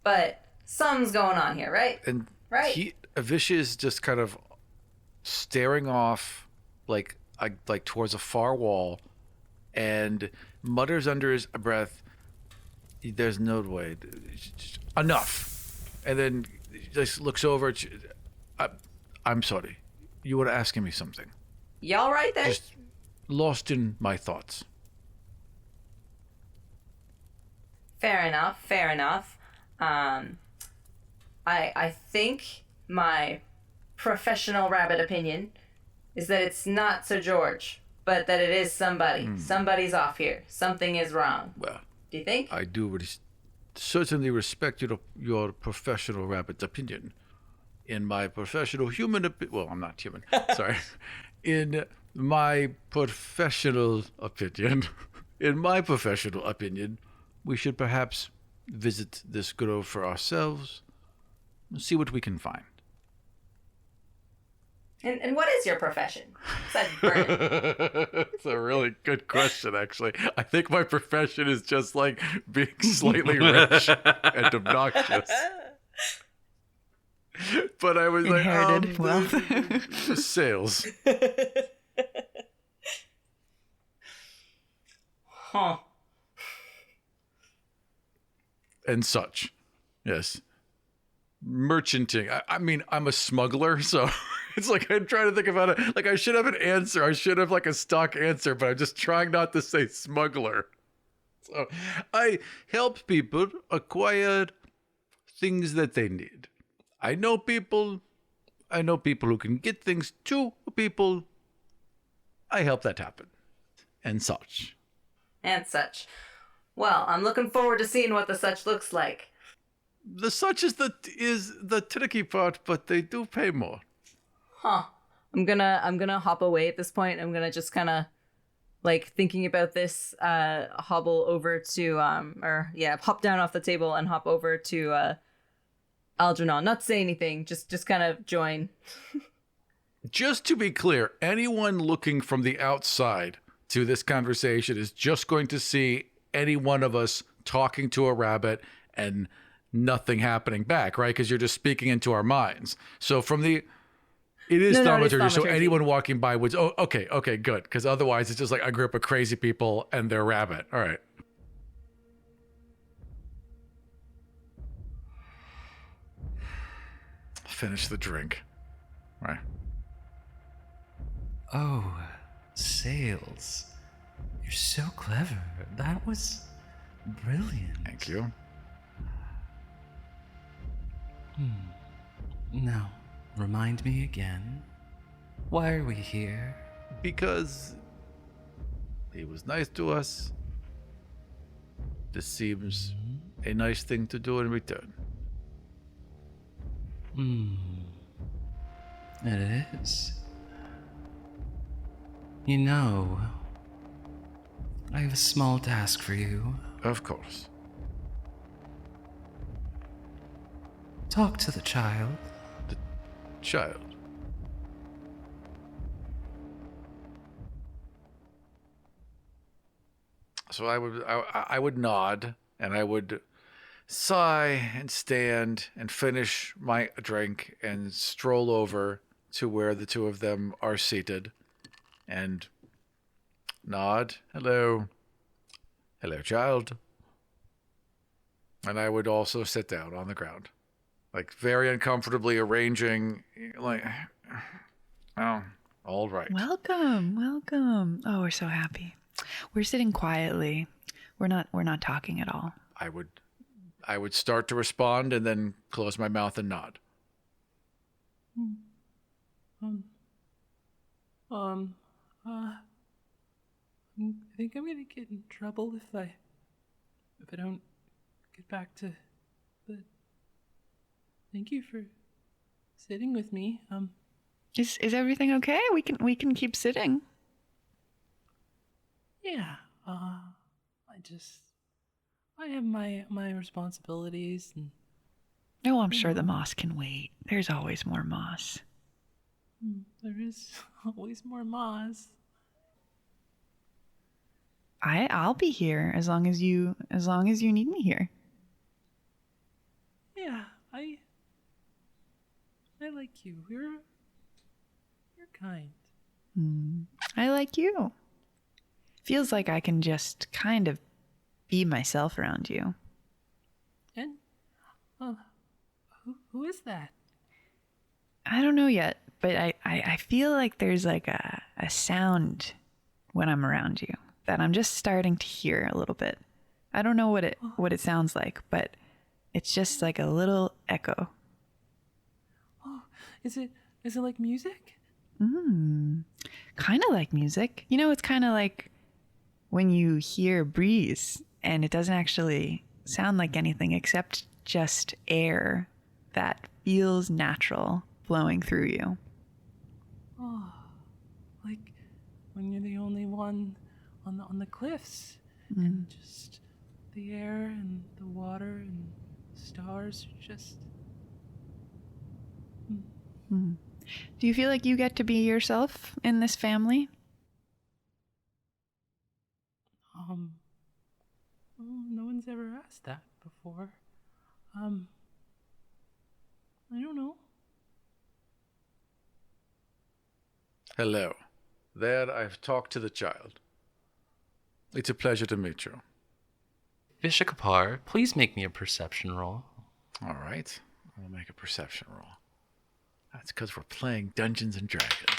but something's going on here, right? And Right. Avish is just kind of staring off, like towards a far wall, and mutters under his breath, "There's no way. Enough." And then just looks over. I'm sorry. You were asking me something. Y'all right there? Just lost in my thoughts. Fair enough. I think my professional rabbit opinion is that it's not Sir George, but that it is somebody. Somebody's off here. Something is wrong. Well, Do you think? I do certainly respect your professional rabbit opinion. In my professional human well, I'm not human. Sorry. In my professional opinion, we should perhaps visit this grove for ourselves and see what we can find. And what is your profession? Besides burning. It's a really good question, actually. I think my profession is just like being slightly rich and obnoxious. But I was Inherited wealth. Sales. Huh. And such. Yes. Merchanting. I mean, I'm a smuggler, so it's like I'm trying to think about it. Like I should have an answer. I should have like a stock answer, but I'm just trying not to say smuggler. So I help people acquire things that they need. I know people who can get things to people. I help that happen. And such. And such. Well, I'm looking forward to seeing what the such looks like. The such is the tricky part, but they do pay more. Huh. I'm gonna hop away at this point. I'm gonna just kind of, like, thinking about this, hobble over to, hop down off the table and hop over to, Algernon. Not say anything, just kind of join. Just to be clear, anyone looking from the outside to this conversation is just going to see any one of us talking to a rabbit and nothing happening back, right? Because you're just speaking into our minds. So from the... It is thaumaturgy, so anyone walking by would... Oh, okay, good. Because otherwise it's just like a group of crazy people and their rabbit. All right. Finish the drink. Right. Oh, sales. You're so clever. That was brilliant. Thank you. Now, remind me again. Why are we here? Because he was nice to us. This seems a nice thing to do in return. It is. You know, I have a small task for you. Of course. Talk to the child. The child. So I would nod, and I would sigh and stand and finish my drink and stroll over to where the two of them are seated and nod. Hello. Hello, child. And I would also sit down on the ground, like very uncomfortably arranging, like, oh, all right. Welcome. Oh, we're so happy. We're sitting quietly. We're not talking at all. I would start to respond and then close my mouth and nod. I think I'm gonna get in trouble if I don't get back to. But thank you for sitting with me. Is everything okay? We can keep sitting. Yeah. I have my responsibilities, and Oh, I'm sure the moss can wait. There's always more moss. there is always more moss. I'll be here as long as you need me here. Yeah, I like you. You're kind. I like you. Feels like I can just kind of be myself around you. And who is that? I don't know yet, but I feel like there's like a sound when I'm around you that I'm just starting to hear a little bit. I don't know what it sounds like, but it's just like a little echo. Oh, is it like music? Kind of like music. You know, it's kind of like when you hear a breeze and it doesn't actually sound like anything except just air that feels natural flowing through you. Oh, like when you're the only one on the cliffs, and just the air and the water and the stars are just. Do you feel like you get to be yourself in this family? No one's ever asked that before. I don't know. Hello. There, I've talked to the child. It's a pleasure to meet you. Vishakapar, please make me a perception roll. All right. I'll make a perception roll. That's because we're playing Dungeons and Dragons.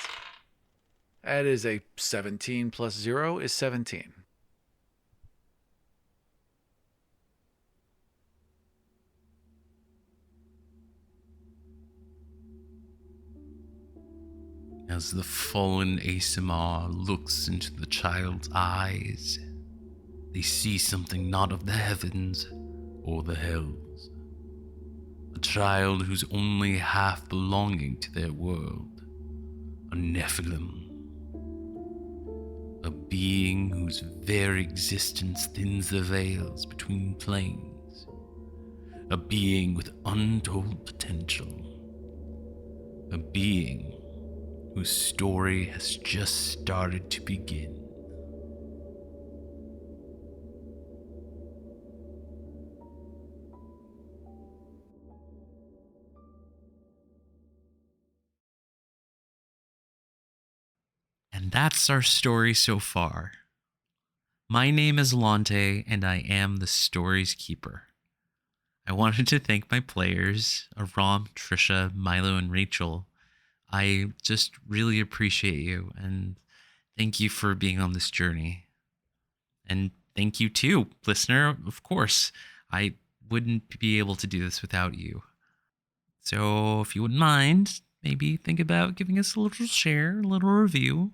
That is a 17 plus 0 is 17. As the fallen Asimar looks into the child's eyes, they see something not of the heavens or the hells. A child who's only half belonging to their world. A Nephilim. A being whose very existence thins the veils between planes. A being with untold potential. A being whose story has just started to begin. And that's our story so far. My name is Allonté, and I am the story's keeper. I wanted to thank my players, Aram, Tricia, Milo, and Rachael. I just really appreciate you, and thank you for being on this journey. And thank you too, listener, of course. I wouldn't be able to do this without you. So if you wouldn't mind, maybe think about giving us a little share, a little review.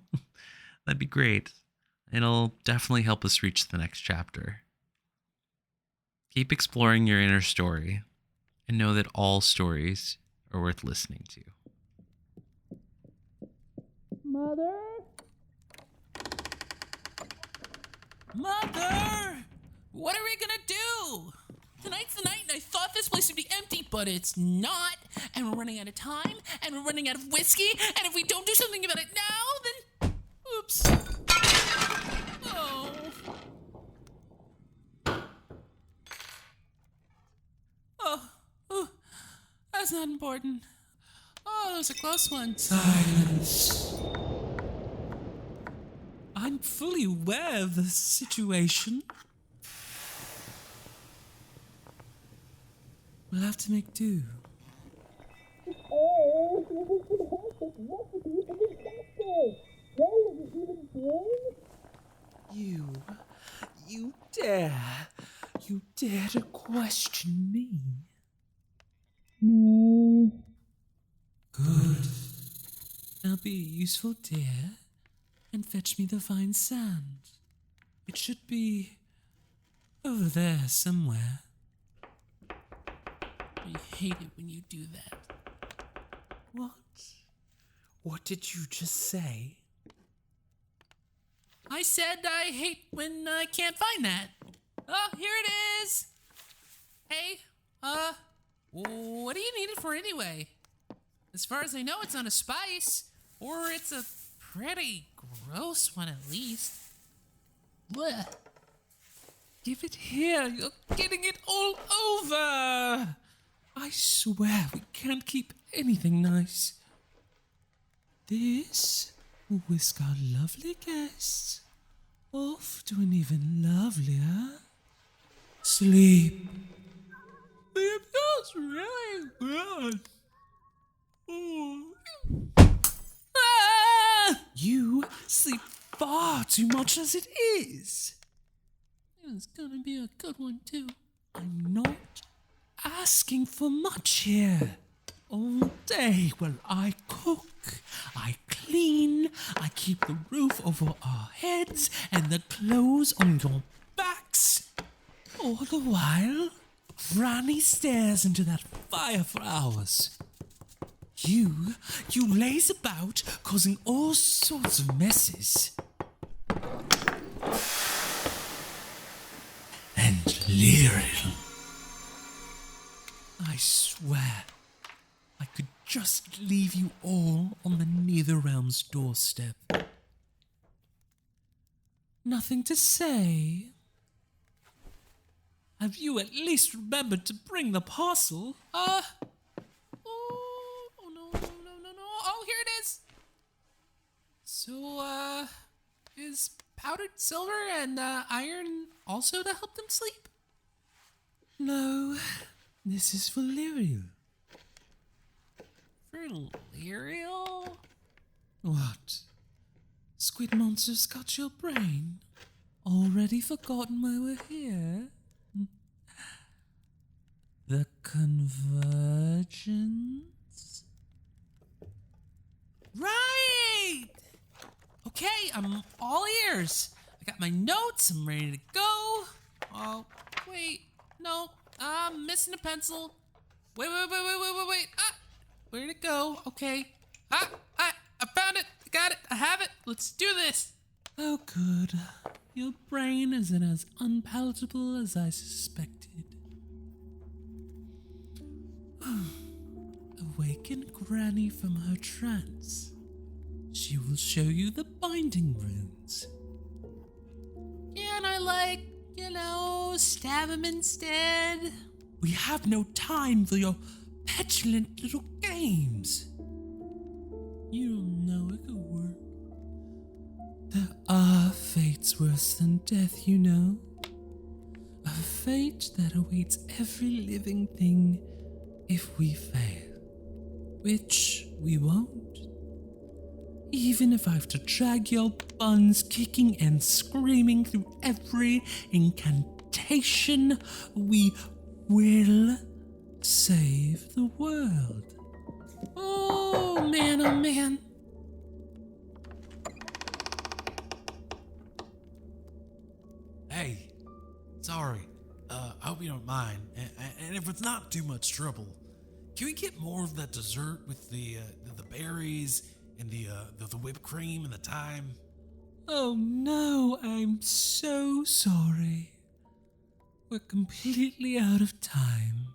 That'd be great. It'll definitely help us reach the next chapter. Keep exploring your inner story, and know that all stories are worth listening to. Mother! What are we gonna do? Tonight's the night, and I thought this place would be empty, but it's not. And we're running out of time, and we're running out of whiskey, and if we don't do something about it now, then... Oops. Oh. That's not important. Oh, that was a close one. Silence. I'm fully aware of the situation. We'll have to make do. You dare to question me? No. Good. Now be a useful deer and fetch me the fine sand. It should be over there somewhere. I hate it when you do that. What? What did you just say? I said I hate when I can't find that. Oh, here it is. Hey, what do you need it for anyway? As far as I know, it's not a spice, or it's a pretty gross one at least. Blech. Give it here. You're getting it all over. I swear we can't keep anything nice. This will whisk our lovely guests off to an even lovelier sleep. It feels really good. You sleep far too much as it is. It's gonna be a good one too. I'm not asking for much here. All day while I cook, I clean, I keep the roof over our heads and the clothes on your backs. All the while, Granny stares into that fire for hours. You laze about, causing all sorts of messes. And Lyriel, I swear, I could just leave you all on the Netherrealm's doorstep. Nothing to say? Have you at least remembered to bring the parcel? Oh, no. Oh, here it is. So, is powdered silver and iron also to help them sleep? No, this is for Lyriel. For Lyriel? What? Squid monsters got your brain? Already forgotten why we're here? The Convergence? Right! Okay, I'm all ears. I got my notes, I'm ready to go. Oh, wait, no, I'm missing a pencil. Wait. Ah, where'd it go? Okay. I found it. I got it. I have it. Let's do this. Oh, good. Your brain isn't as unpalatable as I suspected. Awaken Granny from her trance. She will show you the binding runes. Can I, stab him instead? We have no time for your petulant little games. You don't know it could work. There are fates worse than death, you know. A fate that awaits every living thing if we fail. Which we won't. Even if I have to drag your buns kicking and screaming through every incantation, we will save the world. Oh man. Hey, sorry. I hope you don't mind. And if it's not too much trouble, can we get more of that dessert with the berries and the whipped cream and the thyme? Oh no, I'm so sorry. We're completely out of time.